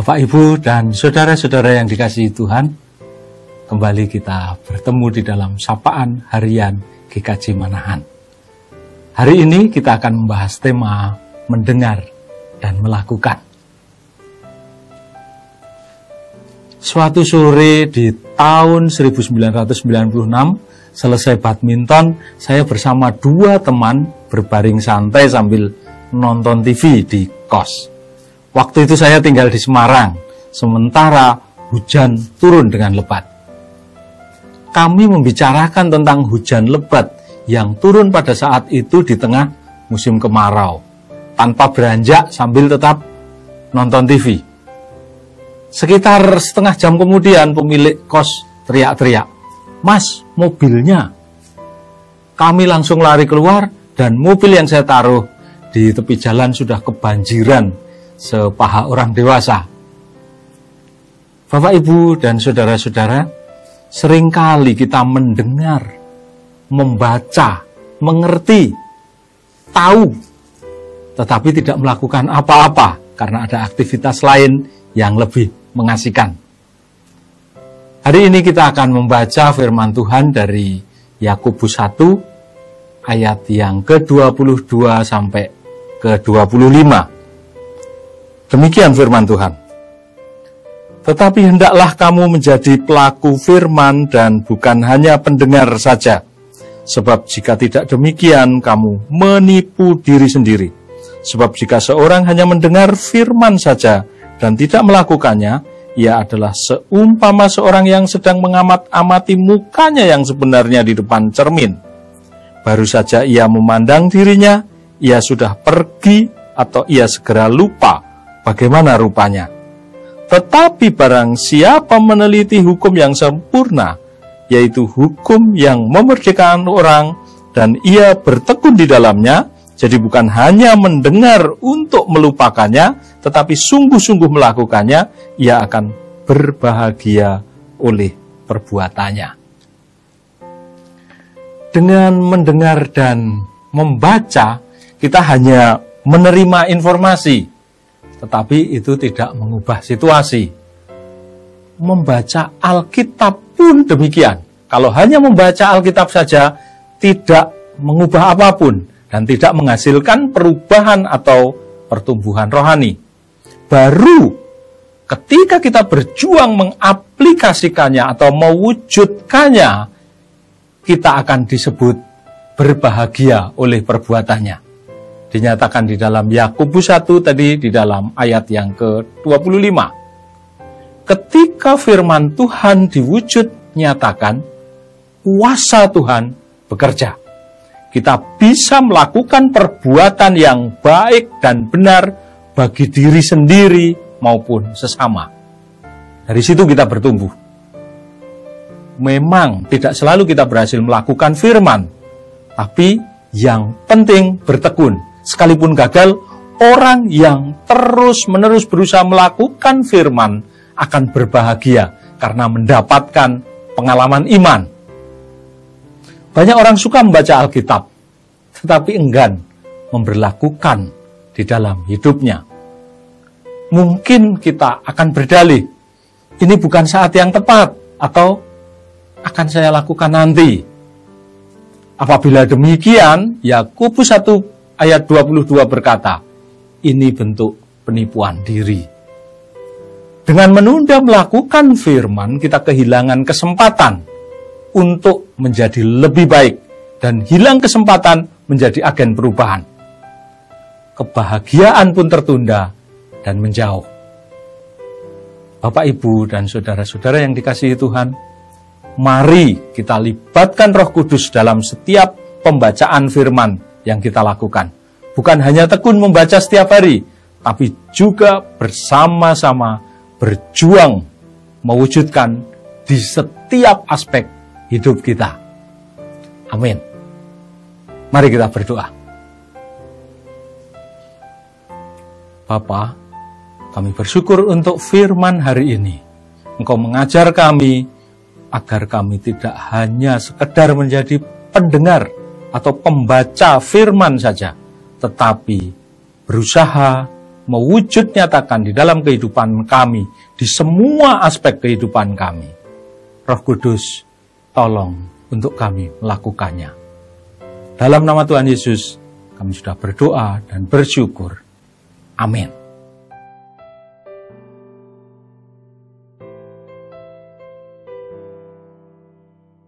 Bapak, Ibu, dan saudara-saudara yang dikasihi Tuhan, kembali kita bertemu di dalam sapaan harian GKJ Manahan. Hari ini kita akan membahas tema mendengar dan melakukan. Suatu sore di tahun 1996, selesai badminton, saya bersama dua teman berbaring santai sambil nonton TV di kos. Waktu itu saya tinggal di Semarang, sementara hujan turun dengan lebat. Kami membicarakan tentang hujan lebat yang turun pada saat itu di tengah musim kemarau, tanpa beranjak sambil tetap nonton TV. Sekitar setengah jam kemudian pemilik kos teriak-teriak, "Mas, mobilnya!" Kami langsung lari keluar dan mobil yang saya taruh di tepi jalan sudah kebanjiran sepaha orang dewasa. Bapak, Ibu, dan saudara-saudara, seringkali kita mendengar, membaca, mengerti, tahu, tetapi tidak melakukan apa-apa karena ada aktivitas lain yang lebih mengasihkan. Hari ini kita akan membaca firman Tuhan dari Yakobus 1 ayat yang ke-22 sampai ke-25. Demikian firman Tuhan. Tetapi hendaklah kamu menjadi pelaku firman dan bukan hanya pendengar saja. Sebab jika tidak demikian, kamu menipu diri sendiri. Sebab jika seorang hanya mendengar firman saja dan tidak melakukannya, ia adalah seumpama seorang yang sedang mengamat-amati mukanya yang sebenarnya di depan cermin. Baru saja ia memandang dirinya, ia sudah pergi atau ia segera lupa bagaimana rupanya. Tetapi barang siapa meneliti hukum yang sempurna, yaitu hukum yang memerdekakan orang, dan ia bertekun di dalamnya, jadi bukan hanya mendengar untuk melupakannya, tetapi sungguh-sungguh melakukannya, ia akan berbahagia oleh perbuatannya. Dengan mendengar dan membaca, kita hanya menerima informasi, tetapi itu tidak mengubah situasi. Membaca Alkitab pun demikian. Kalau hanya membaca Alkitab saja, tidak mengubah apapun dan tidak menghasilkan perubahan atau pertumbuhan rohani. Baru ketika kita berjuang mengaplikasikannya atau mewujudkannya, kita akan disebut berbahagia oleh perbuatannya. Dinyatakan di dalam Yakobus 1 tadi di dalam ayat yang ke-25. Ketika firman Tuhan diwujud nyatakan, kuasa Tuhan bekerja. Kita bisa melakukan perbuatan yang baik dan benar bagi diri sendiri maupun sesama. Dari situ kita bertumbuh. Memang tidak selalu kita berhasil melakukan firman, tapi yang penting bertekun. Sekalipun gagal, orang yang terus-menerus berusaha melakukan firman akan berbahagia karena mendapatkan pengalaman iman. Banyak orang suka membaca Alkitab, tetapi enggan memberlakukan di dalam hidupnya. Mungkin kita akan berdalih, ini bukan saat yang tepat, atau akan saya lakukan nanti. Apabila demikian, Yakobus 1 ayat 22 berkata, ini bentuk penipuan diri. Dengan menunda melakukan firman, kita kehilangan kesempatan untuk menjadi lebih baik dan hilang kesempatan menjadi agen perubahan. Kebahagiaan pun tertunda dan menjauh. Bapak, Ibu, dan saudara-saudara yang dikasihi Tuhan, mari kita libatkan Roh Kudus dalam setiap pembacaan firman yang kita lakukan. Bukan hanya tekun membaca setiap hari, tapi juga bersama-sama berjuang mewujudkan di setiap aspek hidup kita. Amin. Mari kita berdoa. Bapa, kami bersyukur untuk firman hari ini. Engkau mengajar kami agar kami tidak hanya sekedar menjadi pendengar atau pembaca firman saja, tetapi berusaha mewujud nyatakan di dalam kehidupan kami, di semua aspek kehidupan kami. Roh Kudus, tolong untuk kami melakukannya. Dalam nama Tuhan Yesus, kami sudah berdoa dan bersyukur. Amin.